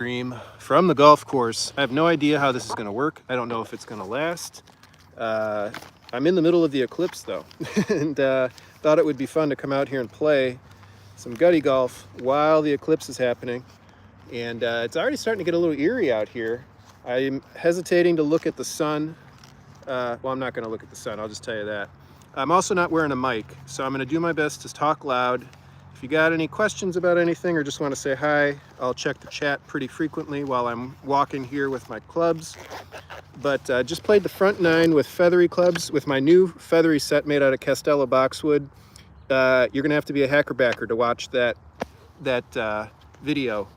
stream from the golf course. I have no idea how this is going to work. I don't know if it's going to last. I'm in the middle of the Eclipse though, and thought it would be fun to come out here and play some gutty golf while the Eclipse is happening. And it's already starting to get a little eerie out here. I'm hesitating to look at the sun. Well, I'm not going to look at the sun, I'll just tell you that. I'm also not wearing a mic, so I'm going to do my best to talk loud. If you got any questions about anything or just want to say hi, I'll check the chat pretty frequently while I'm walking here with my clubs. But just played the front nine with feathery clubs with my new feathery set made out of Castello boxwood. You're going to have to be a hackerbacker to watch that video,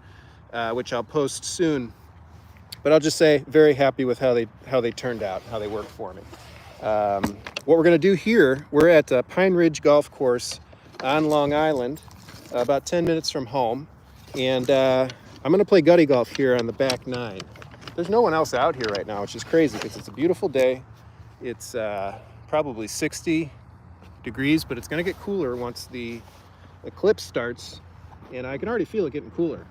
which I'll post soon. But I'll just say very happy with how they turned out, how they worked for me. What we're going to do here, we're at Pine Ridge Golf Course on Long Island, about 10 minutes from home, and I'm going to play gutty golf here on the back nine. There's no one else out here right now, which is crazy because it's a beautiful day. It's probably 60 degrees, but it's going to get cooler once the eclipse starts, and I can already feel it getting cooler.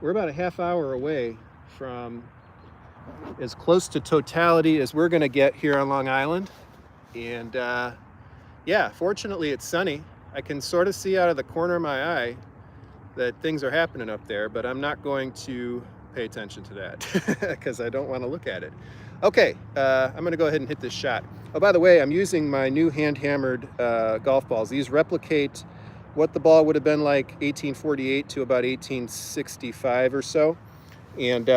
We're about a half hour away from as close to totality as we're going to get here on Long Island, and yeah, fortunately it's sunny. I can sort of see out of the corner of my eye that things are happening up there, but I'm not going to pay attention to that because I don't want to look at it. Okay, I'm going to go ahead and hit this shot. Oh, by the way, I'm using my new hand-hammered golf balls. These replicate what the ball would have been like 1848 to about 1865 or so. And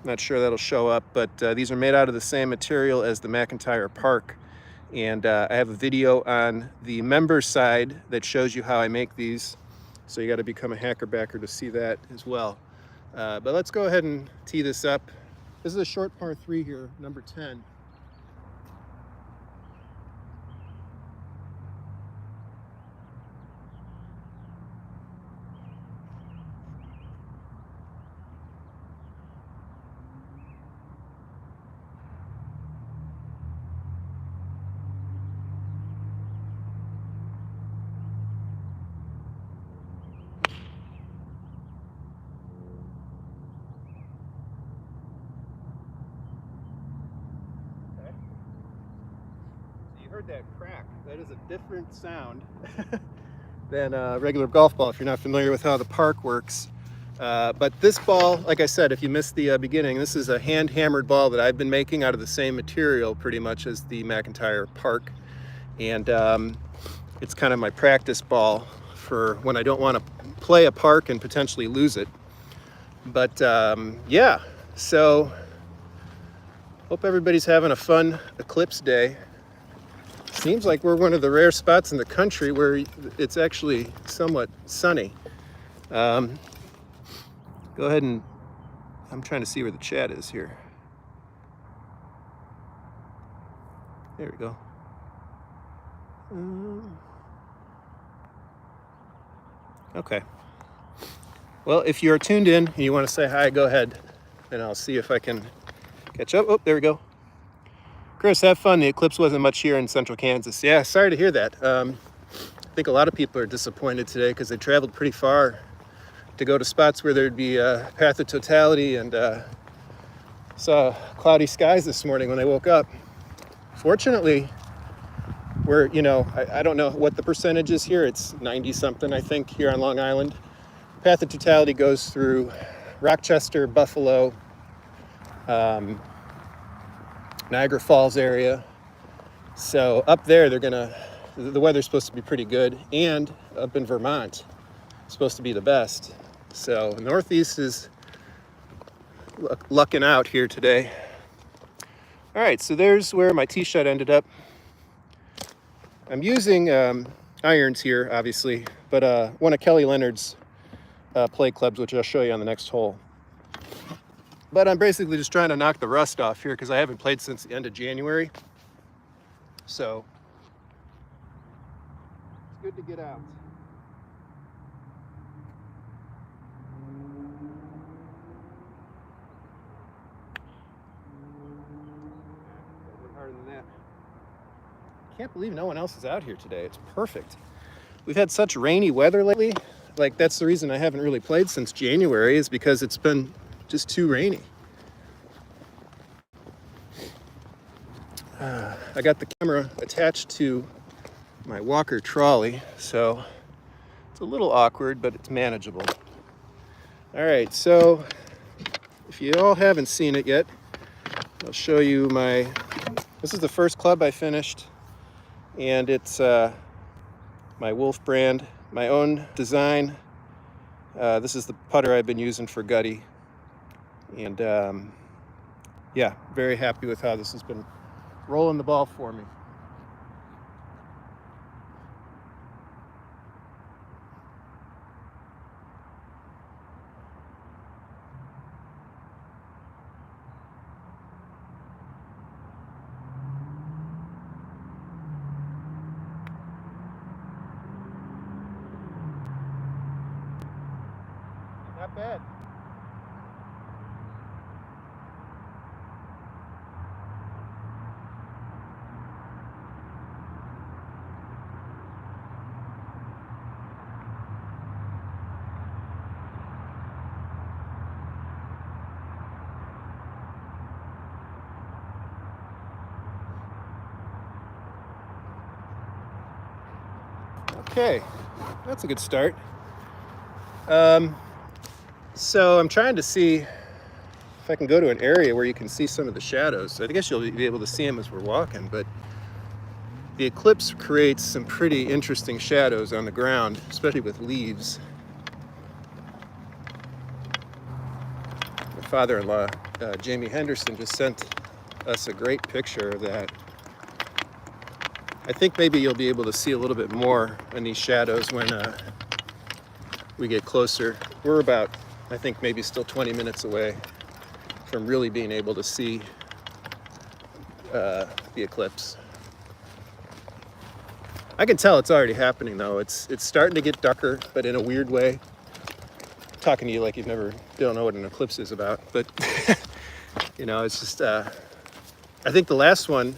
not sure that'll show up, but these are made out of the same material as the McIntyre Park. And I have a video on the member side that shows you how I make these. So you got to become a hackerbacker to see that as well. But let's go ahead and tee this up. This is a short par 3 here, number 10. Heard that crack. That is a different sound than a regular golf ball if you're not familiar with how the park works. But this ball, like I said, if you missed the beginning, this is a hand-hammered ball that I've been making out of the same material pretty much as the McIntyre Park. And it's kind of my practice ball for when I don't want to play a park and potentially lose it. But yeah, so hope everybody's having a fun eclipse day. Seems like we're one of the rare spots in the country where it's actually somewhat sunny. Go ahead and, I'm trying to see where the chat is here. There we go. Okay. Well, if you're tuned in and you want to say hi, go ahead, and I'll see if I can catch up. Oh, there we go. Chris, have fun. The eclipse wasn't much here in central Kansas. Yeah, sorry to hear that. I think a lot of people are disappointed today because they traveled pretty far to go to spots where there'd be a path of totality, and saw cloudy skies this morning when I woke up. Fortunately, we're, I don't know what the percentage is here. It's 90 something, I think, here on Long Island. Path of totality goes through Rochester, Buffalo, Niagara Falls area. So up there, the weather's supposed to be pretty good, and up in Vermont, it's supposed to be the best. So the Northeast is lucking out here today. All right, so there's where my tee shot ended up. I'm using irons here, obviously, but one of Kelly Leonard's play clubs, which I'll show you on the next hole. But I'm basically just trying to knock the rust off here because I haven't played since the end of January. So it's good to get out. Harder than that. Can't believe no one else is out here today. It's perfect. We've had such rainy weather lately. Like, that's the reason I haven't really played since January, is because it's been just too rainy. I got the camera attached to my walker trolley, so it's a little awkward, but it's manageable. All right, so if you all haven't seen it yet, I'll show you this is the first club I finished, and it's my Wolf brand, my own design. This is the putter I've been using for Gutty, and yeah, very happy with how this has been rolling the ball for me. Not bad. Okay, that's a good start. So I'm trying to see if I can go to an area where you can see some of the shadows. I guess you'll be able to see them as we're walking, but the Eclipse creates some pretty interesting shadows on the ground, especially with leaves. My father-in-law, Jamie Henderson, just sent us a great picture of that. I think maybe you'll be able to see a little bit more in these shadows when we get closer. We're about, I think, maybe still 20 minutes away from really being able to see the eclipse. I can tell it's already happening though. It's starting to get darker, but in a weird way. I'm talking to you like don't know what an eclipse is about, but you know, it's just, I think the last one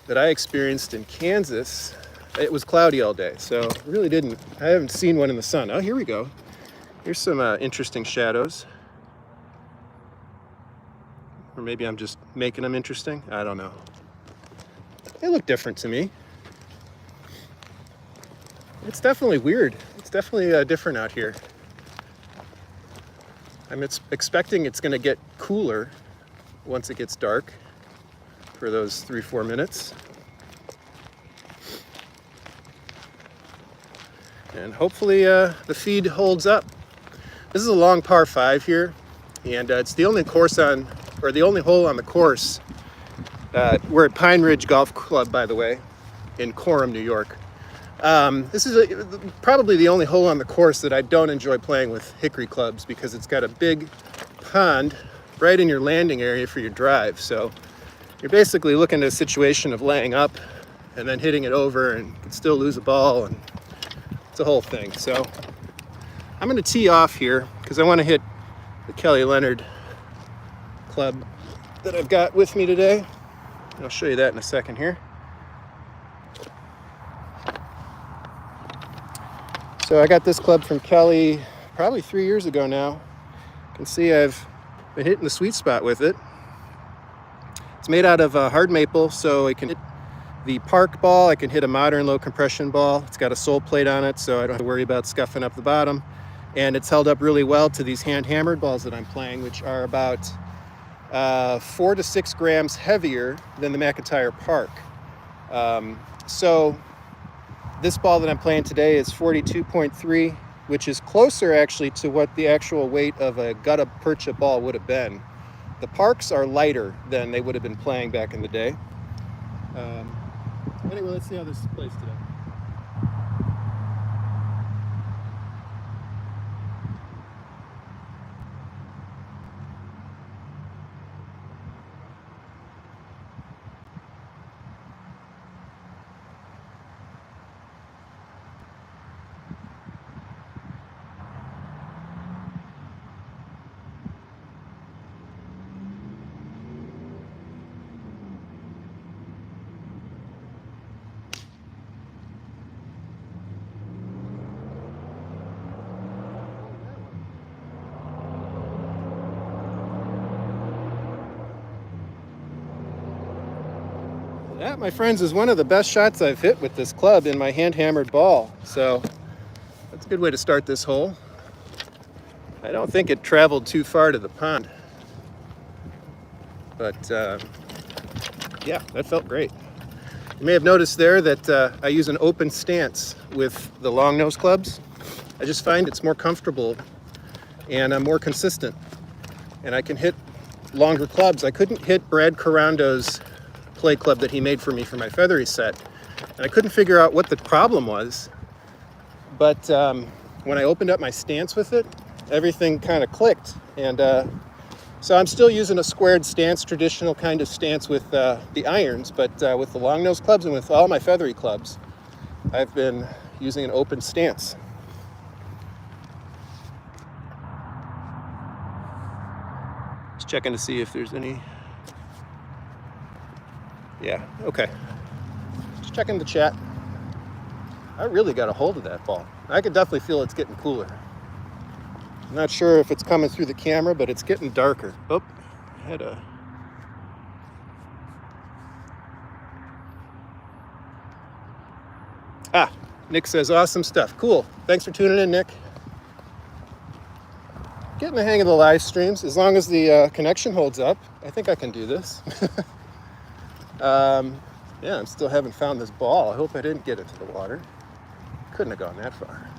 that I experienced in Kansas, it was cloudy all day, so I haven't seen one in the sun. Oh, here we go. Here's some interesting shadows. Or maybe I'm just making them interesting. I don't know. They look different to me. It's definitely weird. It's definitely different out here. I'm expecting it's gonna get cooler once it gets dark for those 3-4 minutes. And hopefully the feed holds up. This is a long par 5 here, and it's the only the only hole on the course. We're at Pine Ridge Golf Club, by the way, in Coram, New York. This is probably the only hole on the course that I don't enjoy playing with Hickory clubs, because it's got a big pond right in your landing area for your drive. So you're basically looking at a situation of laying up and then hitting it over, and you can still lose a ball, and it's a whole thing. So I'm going to tee off here because I want to hit the Kelly Leonard club that I've got with me today. I'll show you that in a second here. So I got this club from Kelly probably 3 years ago now. You can see I've been hitting the sweet spot with it. It's made out of hard maple, so it can hit the park ball. I can hit a modern low compression ball. It's got a sole plate on it, so I don't have to worry about scuffing up the bottom. And it's held up really well to these hand hammered balls that I'm playing, which are about 4 to 6 grams heavier than the McIntyre Park. So this ball that I'm playing today is 42.3, which is closer actually to what the actual weight of a gutta percha ball would have been. The Parks are lighter than they would have been playing back in the day. Anyway, let's see how this plays today. That, my friends, is one of the best shots I've hit with this club in my hand-hammered ball. So that's a good way to start this hole. I don't think it traveled too far to the pond. But yeah, that felt great. You may have noticed there that I use an open stance with the long nose clubs. I just find it's more comfortable and I'm more consistent. And I can hit longer clubs. I couldn't hit Brad Carando's play club that he made for me for my feathery set. And I couldn't figure out what the problem was. But when I opened up my stance with it, everything kind of clicked. And so I'm still using a squared stance, traditional kind of stance with the irons, but with the long nose clubs and with all my feathery clubs, I've been using an open stance. Just checking to see if there's any. Yeah, okay. Just checking the chat. I really got a hold of that ball. I could definitely feel it's getting cooler. I'm not sure if it's coming through the camera, but it's getting darker. Oh, I had a... Ah, Nick says, awesome stuff. Cool. Thanks for tuning in, Nick. Getting the hang of the live streams. As long as the connection holds up, I think I can do this. Yeah, I still haven't found this ball. I hope I didn't get it to the water. Couldn't have gone that far.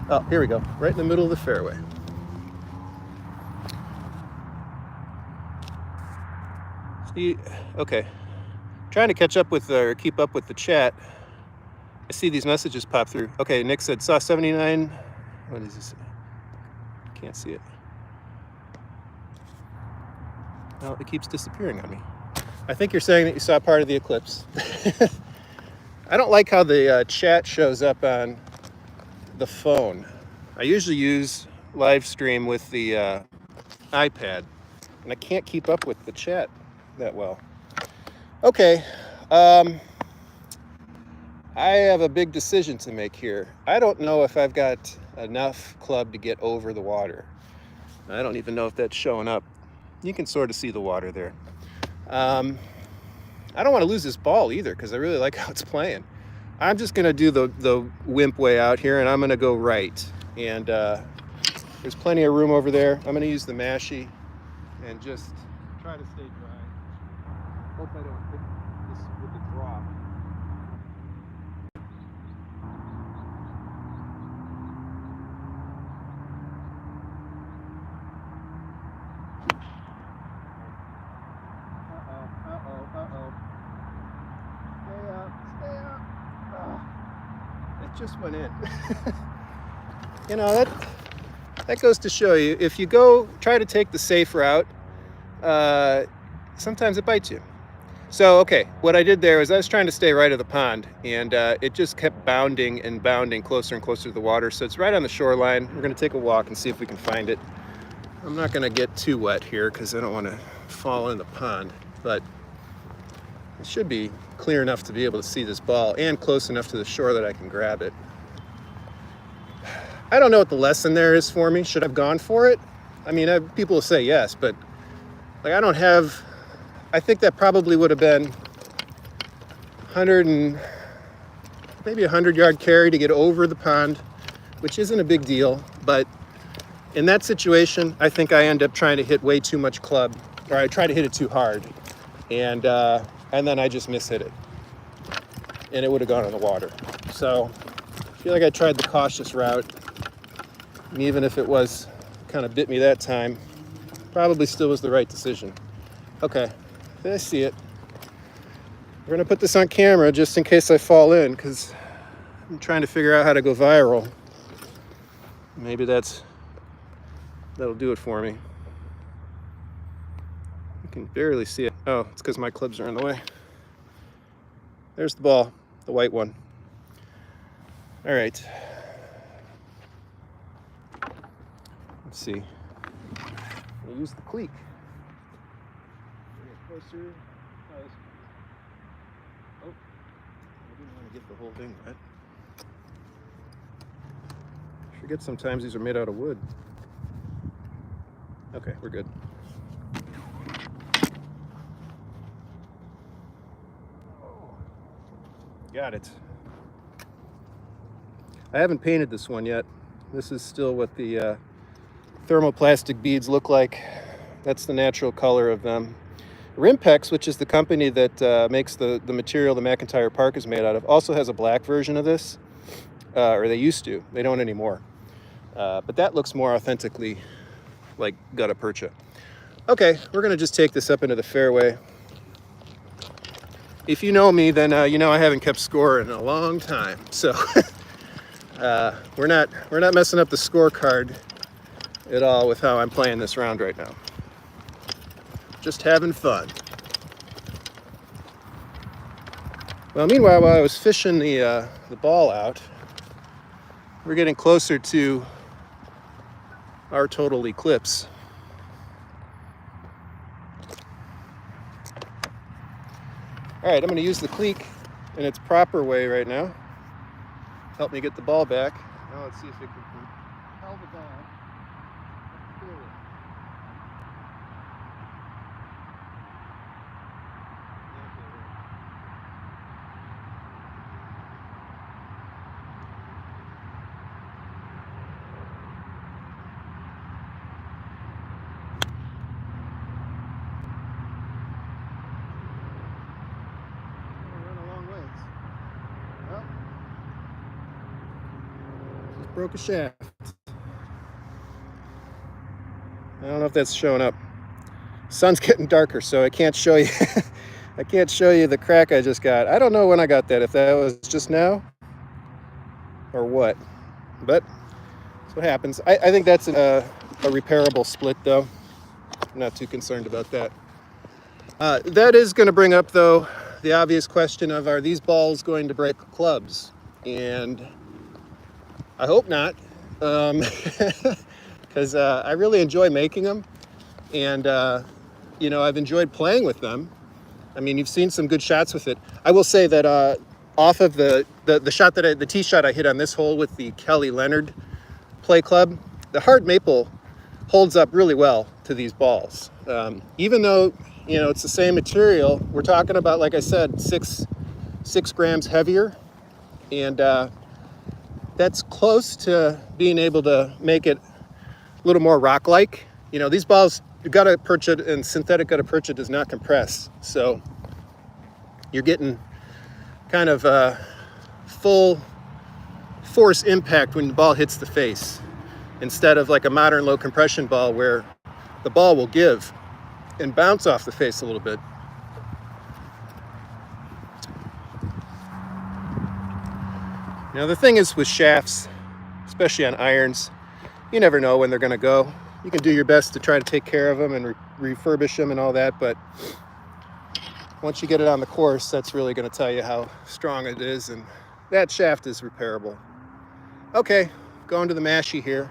Oh, here we go. Right in the middle of the fairway. See, okay. Trying to catch up with or keep up with the chat. I see these messages pop through. Okay, Nick said, saw 79. What is this? Can't see it. Well, it keeps disappearing on me. I think you're saying that you saw part of the eclipse. I don't like how the chat shows up on the phone. I usually use live stream with the iPad, and I can't keep up with the chat that well. Okay, I have a big decision to make here. I don't know if I've got enough club to get over the water. I don't even know if that's showing up. You can sort of see the water there. I don't want to lose this ball either because I really like how it's playing. I'm just going to do the wimp way out here, and I'm going to go right. And there's plenty of room over there. I'm going to use the mashie and just try to stay dry. Hope I don't hit this with the draw. Just went in. You know, that goes to show you, if you try to take the safe route, sometimes it bites you. So, okay, what I did there is I was trying to stay right of the pond, and it just kept bounding and bounding closer and closer to the water. So it's right on the shoreline. We're going to take a walk and see if we can find it. I'm not going to get too wet here because I don't want to fall in the pond, but it should be clear enough to be able to see this ball and close enough to the shore that I can grab it. I don't know what the lesson there is for me. Should I have gone for it? I mean, people will say yes, but like I think that probably would have been maybe a 100-yard carry to get over the pond, which isn't a big deal. But in that situation, I think I end up trying to hit way too much club, or I try to hit it too hard. And then I just mishit it. And it would have gone in the water. So I feel like I tried the cautious route. And even if it was kind of bit me that time, probably still was the right decision. Okay, I see it. We're gonna put this on camera just in case I fall in, because I'm trying to figure out how to go viral. Maybe that'll do it for me. You can barely see it. Oh, it's because my clubs are in the way. There's the ball, the white one. All right. Let's see. I'll use the cleek. Bring it closer. Oh, I didn't want to get the whole thing wet. I forget sometimes these are made out of wood. Okay, we're good. Got it. I haven't painted this one yet. This is still what the thermoplastic beads look like. That's the natural color of them. Rimpex, which is the company that makes the material the McIntyre Park is made out of, also has a black version of this, or they used to. They don't anymore. But that looks more authentically like gutta percha. Okay, we're gonna just take this up into the fairway. If you know me, then you know I haven't kept score in a long time. So we're not messing up the scorecard at all with how I'm playing this round right now. Just having fun. Well, meanwhile, while I was fishing the ball out, we're getting closer to our total eclipse. All right, I'm going to use the cleek in its proper way right now. Help me get the ball back. Now let's see if it can propel the ball. Broke a shaft. I don't know if that's showing up. Sun's getting darker, so I can't show you. I can't show you the crack I just got. I don't know when I got that, if that was just now or what, but that's what happens. I think that's a repairable split, though. I'm not too concerned about that. That is going to bring up, though, the obvious question of, are these balls going to break clubs? And I hope not, because I really enjoy making them, and you know, I've enjoyed playing with them. I mean, you've seen some good shots with it. I will say that off of the shot that the tee shot I hit on this hole with the Kelly Leonard play club, the hard maple holds up really well to these balls. Even though, you know, it's the same material, we're talking about, like I said, six grams heavier, and that's close to being able to make it a little more rock-like. You know, these balls, gutta percha and synthetic gutta percha does not compress, so you're getting kind of full force impact when the ball hits the face, instead of like a modern low compression ball where the ball will give and bounce off the face a little bit. Now the thing is with shafts, especially on irons, you never know when they're going to go. You can do your best to try to take care of them and refurbish them and all that, but once you get it on the course, that's really going to tell you how strong it is, and that shaft is repairable. Okay, going to the mashie here.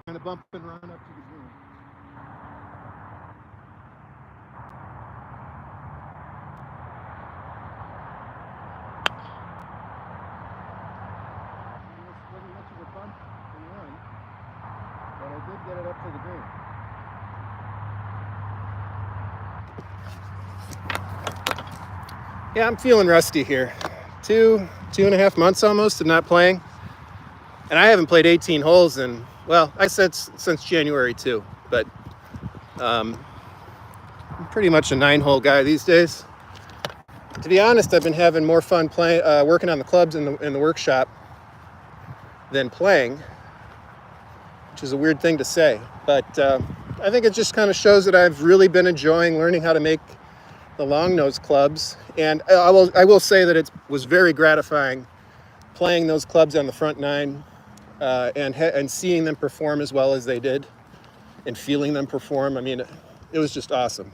Kind of bump and run up to the green. Wasn't much of a bump and run, but I did get it up to the green. Yeah, I'm feeling rusty here. Two and a half months almost of not playing. And I haven't played 18 holes in, well, I said since January too, but I'm pretty much a 9-hole guy these days. To be honest, I've been having more fun playing, working on the clubs in the workshop than playing, which is a weird thing to say. But I think it just kind of shows that I've really been enjoying learning how to make the long nose clubs. And I will say that it was very gratifying playing those clubs on the front nine and seeing them perform as well as they did and feeling them perform. I mean, it was just awesome.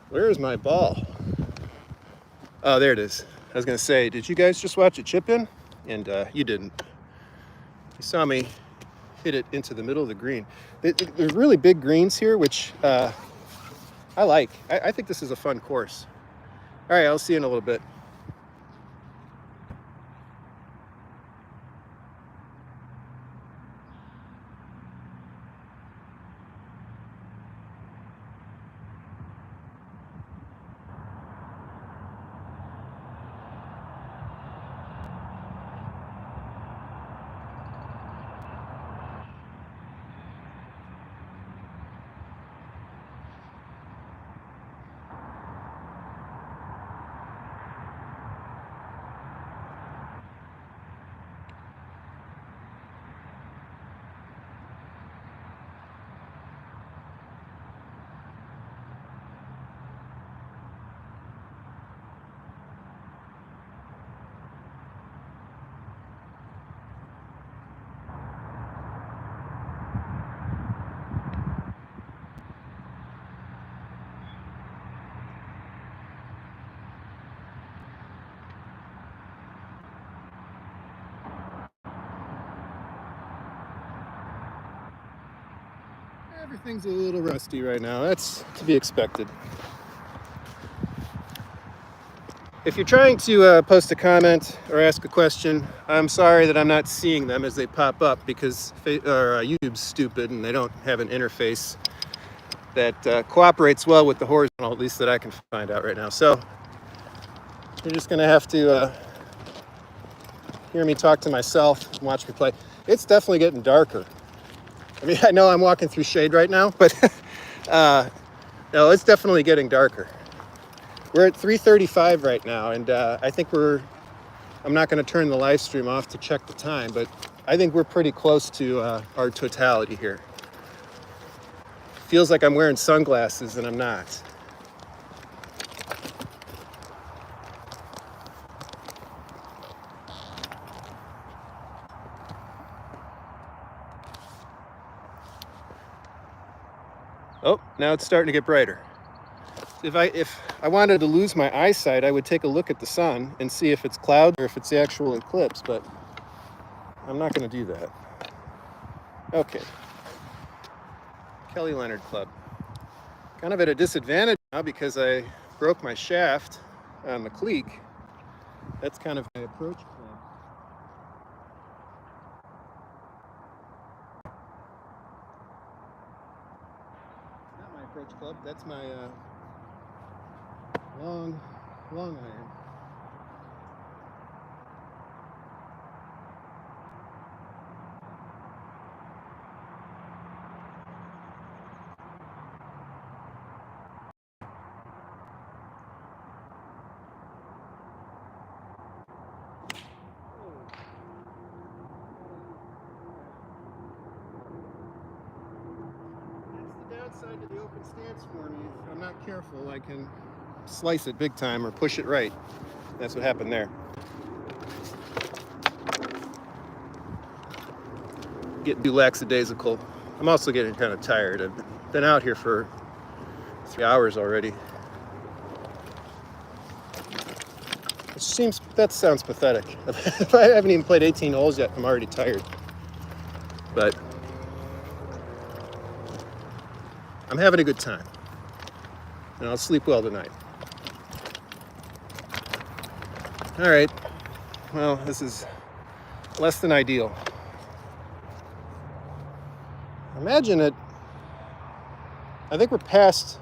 Where is my ball? Oh, there it is. I was going to say, did you guys just watch it chip in? And you didn't. You saw me hit it into the middle of the green. There's really big greens here, which I like. I think this is a fun course. All right, I'll see you in a little bit. Everything's a little rusty right now. That's to be expected. If you're trying to post a comment or ask a question, I'm sorry that I'm not seeing them as they pop up because YouTube's stupid and they don't have an interface that cooperates well with the horizontal, at least that I can find out right now. So you're just gonna have to hear me talk to myself and watch me play. It's definitely getting darker. I mean, I know I'm walking through shade right now, but no, it's definitely getting darker. We're at 3:35 right now, and I think I'm not going to turn the live stream off to check the time, but I think we're pretty close to our totality here. Feels like I'm wearing sunglasses, and I'm not. Oh, now it's starting to get brighter. If I wanted to lose my eyesight, I would take a look at the sun and see if it's clouds or if it's the actual eclipse, but I'm not going to do that. Okay. Kelly Leonard Club. Kind of at a disadvantage now because I broke my shaft on the cleek. That's kind of my approach club. Not my approach club, that's my long iron. That's the downside to the open stance for me. If I'm not careful, I can slice it big time or push it right. That's what happened there. Getting too lackadaisical. I'm also getting kind of tired. I've been out here for 3 hours already. That sounds pathetic. I haven't even played 18 holes yet. I'm already tired. But I'm having a good time. And I'll sleep well tonight. All right. Well, this is less than ideal. Imagine it. I think we're past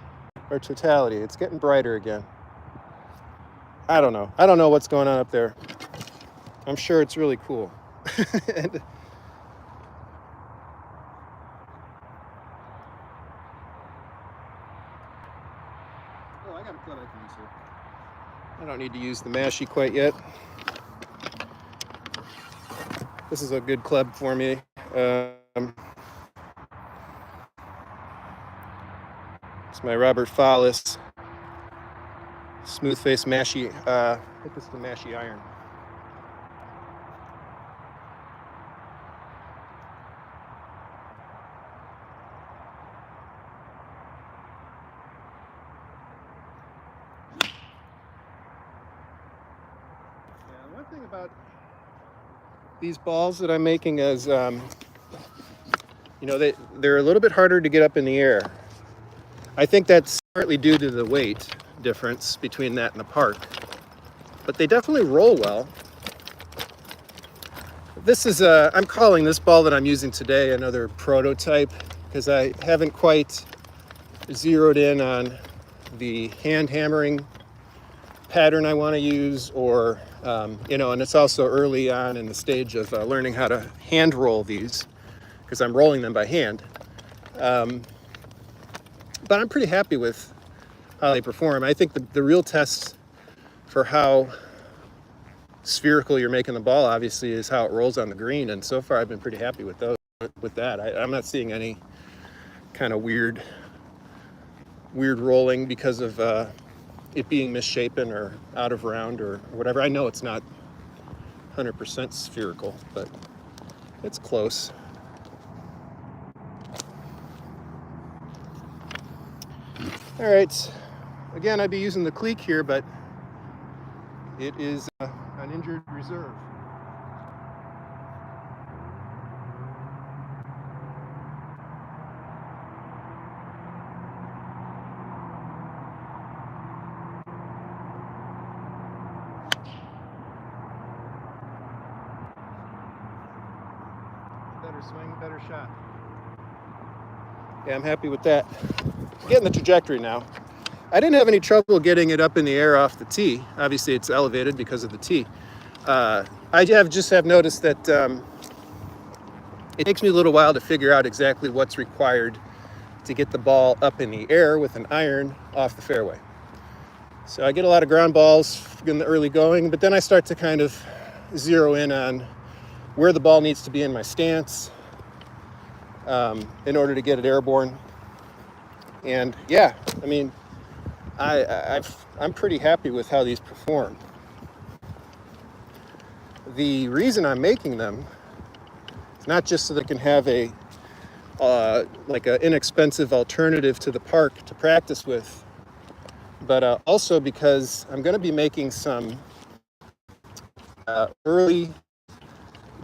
our totality. It's getting brighter again. I don't know. I don't know what's going on up there. I'm sure it's really cool. And, oh, I got a club I can use here. I don't need to use the mashie quite yet. This is a good club for me. It's my Robert Fallis smooth face mashie. I think this is the mashie iron. Yeah, one thing about these balls that I'm making is, you know, they're a little bit harder to get up in the air. I think that's partly due to the weight difference between that and the park, but they definitely roll well. This is I'm calling this ball that I'm using today another prototype because I haven't quite zeroed in on the hand hammering pattern I want to use, or you know, and it's also early on in the stage of learning how to hand roll these because I'm rolling them by hand. But I'm pretty happy with how they perform. I think the real test for how spherical you're making the ball, obviously, is how it rolls on the green. And so far, I've been pretty happy with that. I'm not seeing any kind of weird rolling because of it being misshapen or out of round or whatever. I know it's not 100% spherical, but it's close. All right. Again, I'd be using the cleek here, but it is an injured reserve. swing, better shot. Yeah, I'm happy with that. Getting the trajectory now. I didn't have any trouble getting it up in the air off the tee. Obviously, it's elevated because of the tee. I just have noticed that it takes me a little while to figure out exactly what's required to get the ball up in the air with an iron off the fairway. So I get a lot of ground balls in the early going, but then I start to kind of zero in on where the ball needs to be in my stance in order to get it airborne. And yeah, I mean, I'm pretty happy with how these perform. The reason I'm making them is not just so they can have a like an inexpensive alternative to the park to practice with, but also because I'm going to be making some early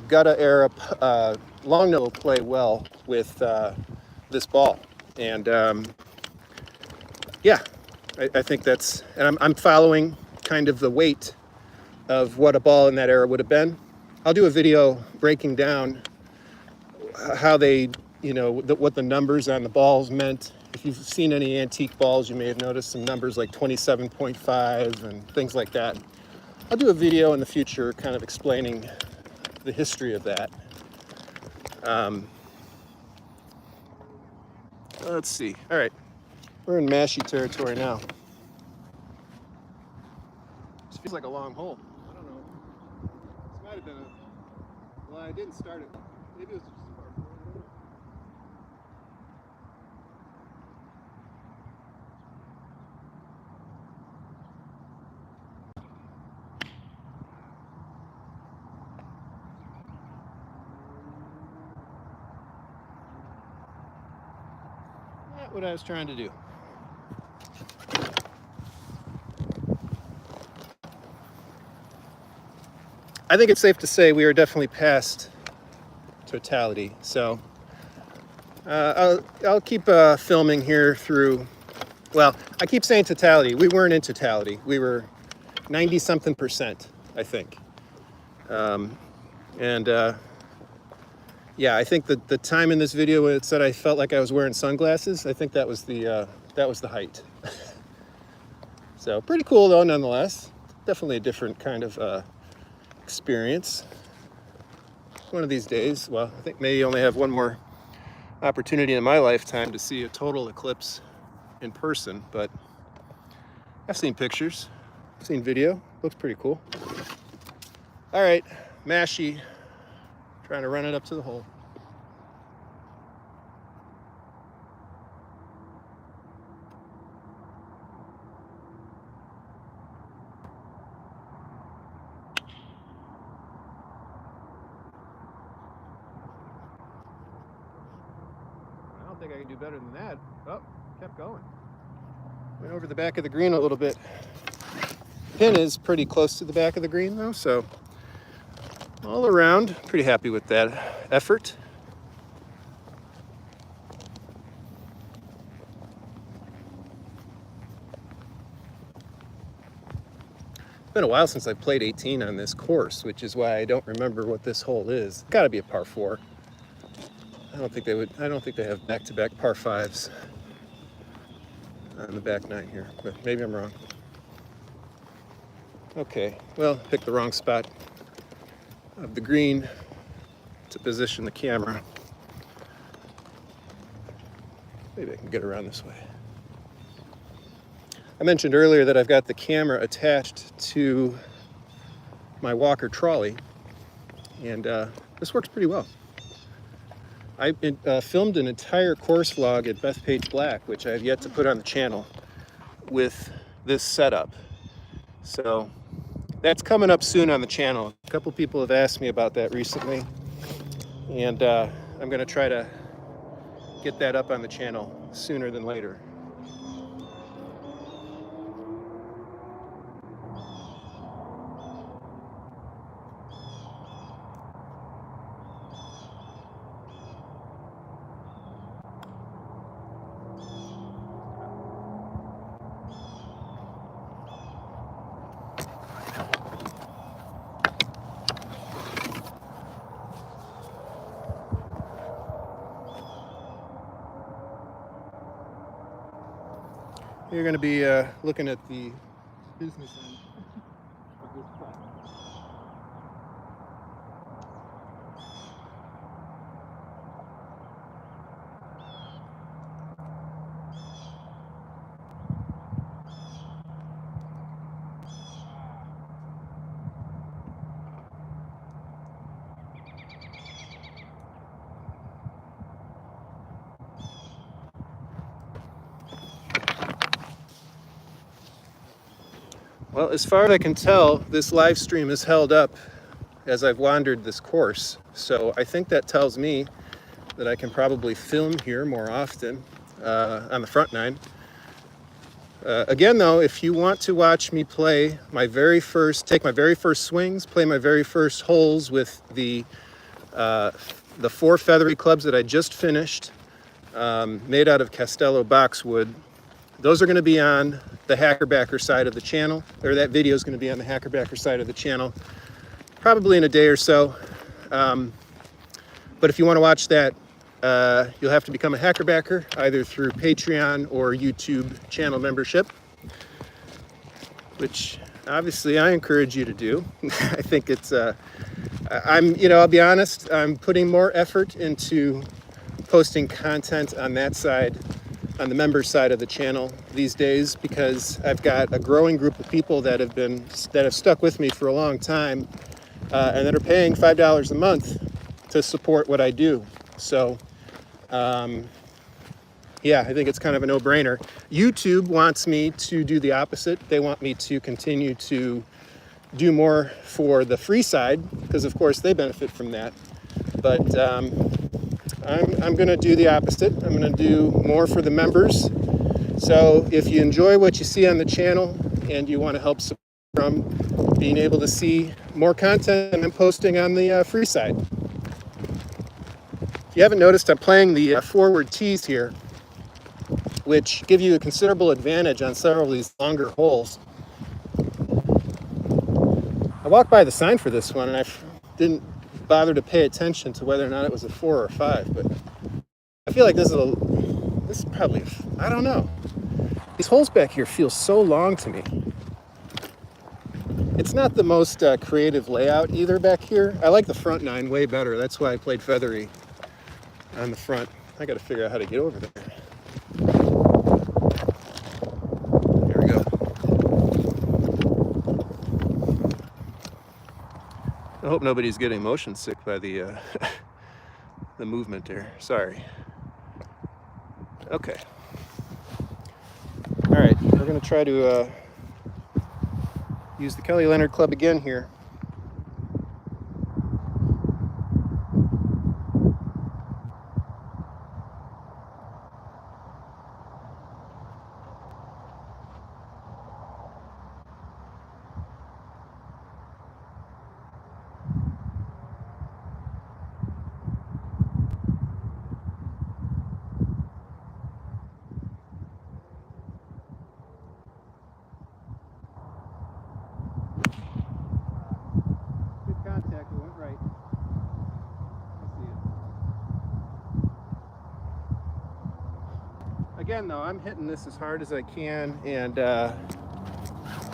gutta era long nose will play well with this ball. And yeah, I think that's, and I'm following kind of the weight of what a ball in that era would have been. I'll do a video breaking down how they, you know, what the numbers on the balls meant. If you've seen any antique balls, you may have noticed some numbers like 27.5 and things like that. I'll do a video in the future kind of explaining the history of that. Let's see. All right, we're in mashy territory now. This feels like a long hole. I don't know. This might have been a, well, I didn't start it. Maybe it was just a par 4. Not what I was trying to do. I think it's safe to say we are definitely past totality. So I'll keep filming here through, well, I keep saying totality. We weren't in totality. We were 90-something%, I think. Yeah, I think the time in this video when it said I felt like I was wearing sunglasses, I think that was the height. So pretty cool though, nonetheless. Definitely a different kind of experience. One of these days, well, I think maybe only have one more opportunity in my lifetime to see a total eclipse in person, but I've seen pictures, I've seen video, looks pretty cool. All right, mashy, trying to run it up to the hole. I don't think I can do better than that. Oh, kept going. Went over the back of the green a little bit. Pin is pretty close to the back of the green though, so all around, pretty happy with that effort. It's been a while since I played 18 on this course, which is why I don't remember what this hole is. Got to be a par 4. I don't think they have back-to-back par 5s on the back 9 here, but maybe I'm wrong. Okay, well, picked the wrong spot of the green to position the camera. Maybe I can get around this way. I mentioned earlier that I've got the camera attached to my walker trolley, and this works pretty well. I filmed an entire course vlog at Bethpage Black, which I have yet to put on the channel, with this setup. So that's coming up soon on the channel. A couple people have asked me about that recently, and I'm going to try to get that up on the channel sooner than later. You're going to be looking at the business end of this platform. Well, as far as I can tell, this live stream is held up as I've wandered this course. So I think that tells me that I can probably film here more often on the front nine. Again, though, if you want to watch me play take my very first swings, play my very first holes with the 4 feathery clubs that I just finished, made out of Castello boxwood, those are going to be on the Hackerbacker side of the channel, or that video is going to be on the Hackerbacker side of the channel, probably in a day or so. But if you want to watch that, you'll have to become a Hackerbacker either through Patreon or YouTube channel membership, which obviously I encourage you to do. I think it's, I'll be honest, I'm putting more effort into posting content on that side, on the member side of the channel these days, because I've got a growing group of people that have stuck with me for a long time, and that are paying $5 a month to support what I do. So, yeah, I think it's kind of a no-brainer. YouTube wants me to do the opposite. They want me to continue to do more for the free side, because of course they benefit from that. But I'm going to do the opposite. I'm going to do more for the members. So if you enjoy what you see on the channel and you want to help support from being able to see more content I'm posting on the free side. If you haven't noticed, I'm playing the forward tees here, which give you a considerable advantage on several of these longer holes. I walked by the sign for this one and I didn't bother to pay attention to whether or not it was a 4 or a 5, but I feel like this is probably, I don't know. These holes back here feel so long to me. It's not the most creative layout either back here. I like the front nine way better. That's why I played feathery on the front. I got to figure out how to get over there. There we go. I hope nobody's getting motion sick by the the movement there. Sorry. Okay. All right, we're going to try to use the Kelly Leonard club again here. Again, though, I'm hitting this as hard as I can, and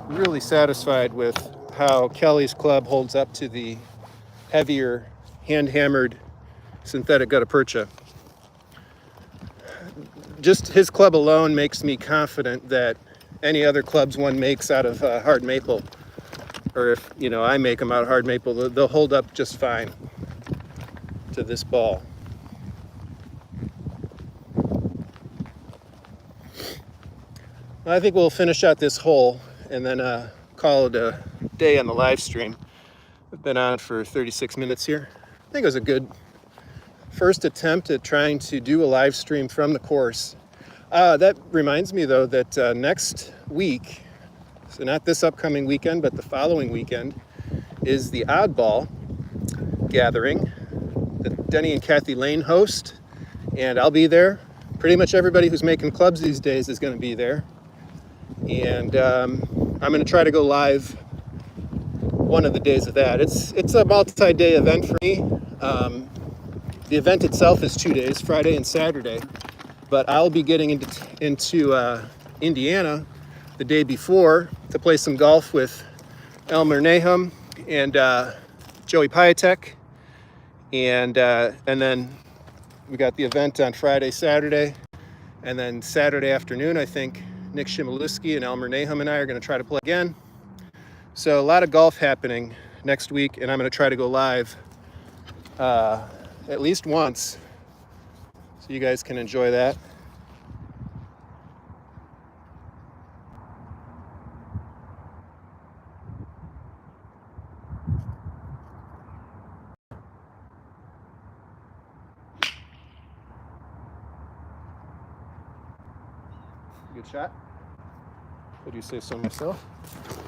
really satisfied with how Kelly's club holds up to the heavier hand-hammered synthetic gutta percha. Just his club alone makes me confident that any other clubs one makes out of hard maple, or if I make them out of hard maple, they'll hold up just fine to this ball. I think we'll finish out this hole and then call it a day on the live stream. We've been on for 36 minutes here. I think it was a good first attempt at trying to do a live stream from the course. That reminds me, though, that next week, so not this upcoming weekend, but the following weekend, is the Oddball gathering that Denny and Kathy Lane host, and I'll be there. Pretty much everybody who's making clubs these days is going to be there. And I'm going to try to go live one of the days of that. It's a multi-day event for me. The event itself is 2 days, Friday and Saturday, but I'll be getting into Indiana the day before to play some golf with Elmer Nahum and Joey Piatek, and then we got the event on Friday, Saturday, and then Saturday afternoon, I think Nick Shimoluski and Elmer Nahum and I are going to try to play again. So a lot of golf happening next week, and I'm going to try to go live at least once, so you guys can enjoy that. Good shot. What do you say so myself?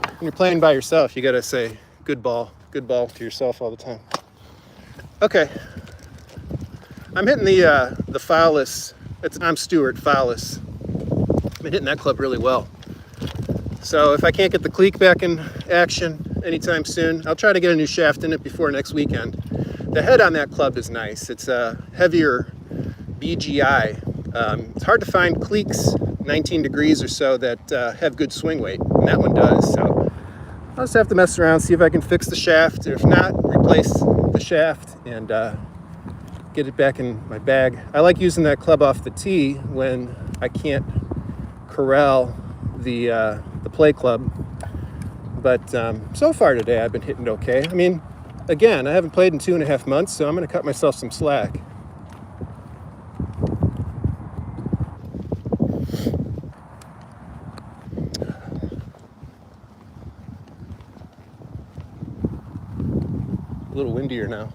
When you're playing by yourself, you gotta say good ball to yourself all the time. Okay, I'm hitting the Fowlis. I'm Stewart Fowlis. I've been hitting that club really well. So if I can't get the cleek back in action anytime soon, I'll try to get a new shaft in it before next weekend. The head on that club is nice. It's a heavier BGI. It's hard to find cleeks 19 degrees or so that have good swing weight, and that one does. So I'll just have to mess around, see if I can fix the shaft. If not, replace the shaft and get it back in my bag. I like using that club off the tee when I can't corral the play club. But so far today, I've been hitting okay. I mean, again, I haven't played in 2.5 months, so I'm going to cut myself some slack. A little windier now.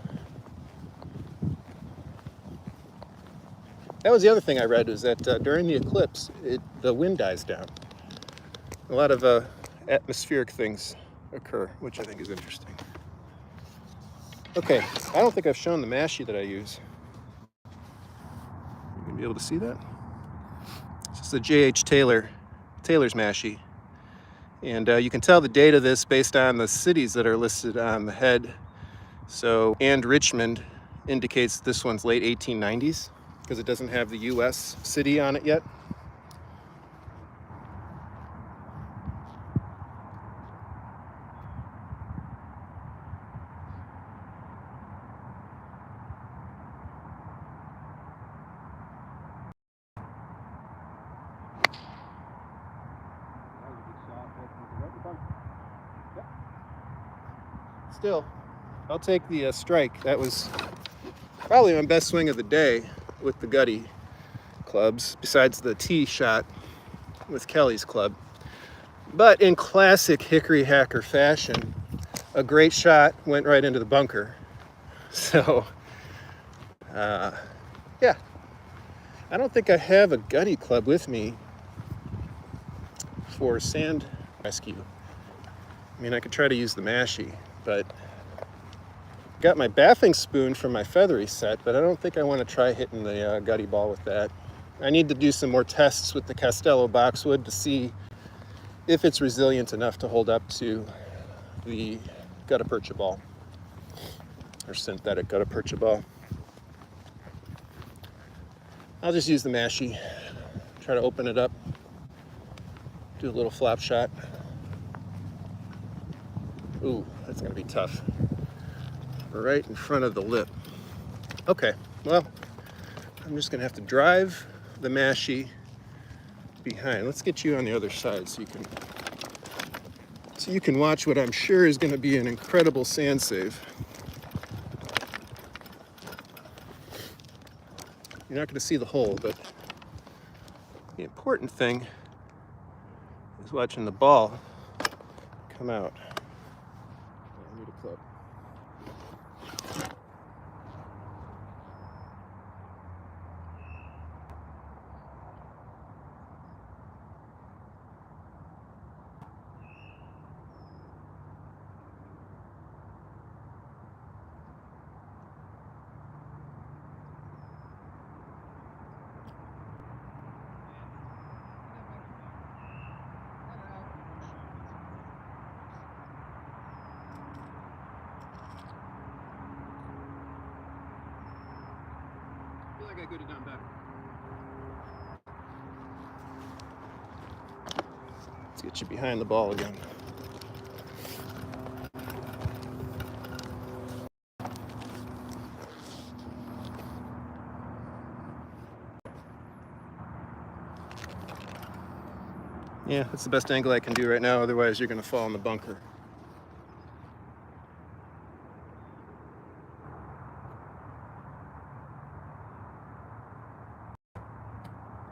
That was the other thing I read, was that during the eclipse, the wind dies down. A lot of atmospheric things occur, which I think is interesting. Okay, I don't think I've shown the mashie that I use. You gonna be able to see that? It's just a J.H. Taylor's mashie. And you can tell the date of this based on the cities that are listed on the head. So, and Richmond indicates this one's late 1890s because it doesn't have the U.S. city on it yet. Still, I'll take the strike. That was probably my best swing of the day with the Gutty clubs, besides the tee shot with Kelly's club. But in classic Hickory hacker fashion, a great shot went right into the bunker. So, yeah. I don't think I have a Gutty club with me for sand rescue. I mean, I could try to use the mashie, but got my baffing spoon from my feathery set, but I don't think I want to try hitting the Gutty ball with that. I need to do some more tests with the Castello boxwood to see if it's resilient enough to hold up to the gutta percha ball, or synthetic gutta percha ball. I'll just use the mashie, try to open it up, do a little flop shot. Ooh, that's gonna be tough. Right in front of the lip. Okay, well, I'm just gonna have to drive the mashie behind. Let's get you on the other side so you can watch what I'm sure is gonna be an incredible sand save. You're not gonna see the hole, but the important thing is watching the ball come out. I need a club. I could have done better. Let's get you behind the ball again. Yeah, that's the best angle I can do right now, otherwise you're going to fall in the bunker.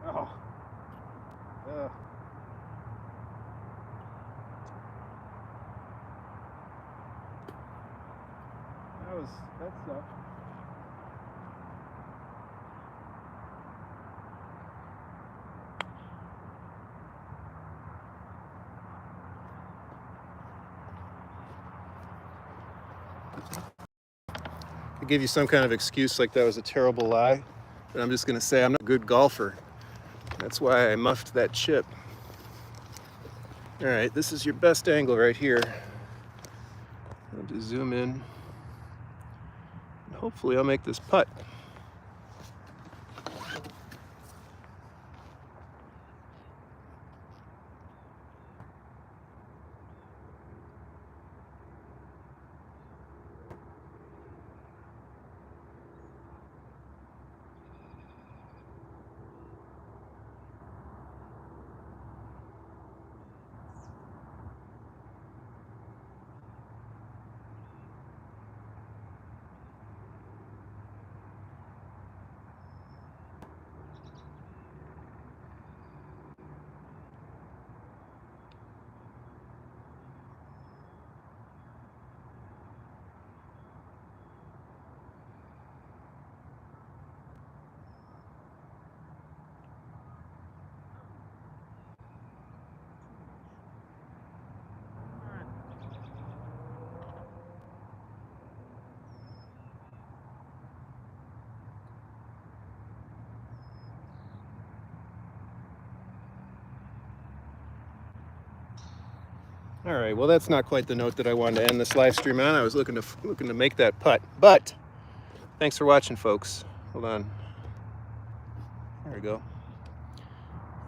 Oh. That sucked. I give you some kind of excuse like that was a terrible lie, but I'm just going to say I'm not a good golfer. That's why I muffed that chip. All right, this is your best angle right here. I'll just zoom in. And hopefully I'll make this putt. All right, well, that's not quite the note that I wanted to end this live stream on. I was looking to make that putt, but thanks for watching, folks. Hold on. There we go.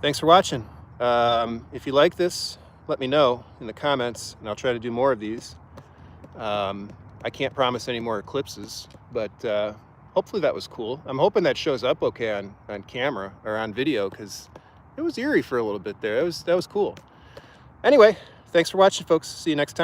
Thanks for watching. If you like this, let me know in the comments, and I'll try to do more of these. I can't promise any more eclipses, but hopefully that was cool. I'm hoping that shows up okay on camera or on video, because it was eerie for a little bit there. That was cool. Anyway, thanks for watching, folks. See you next time.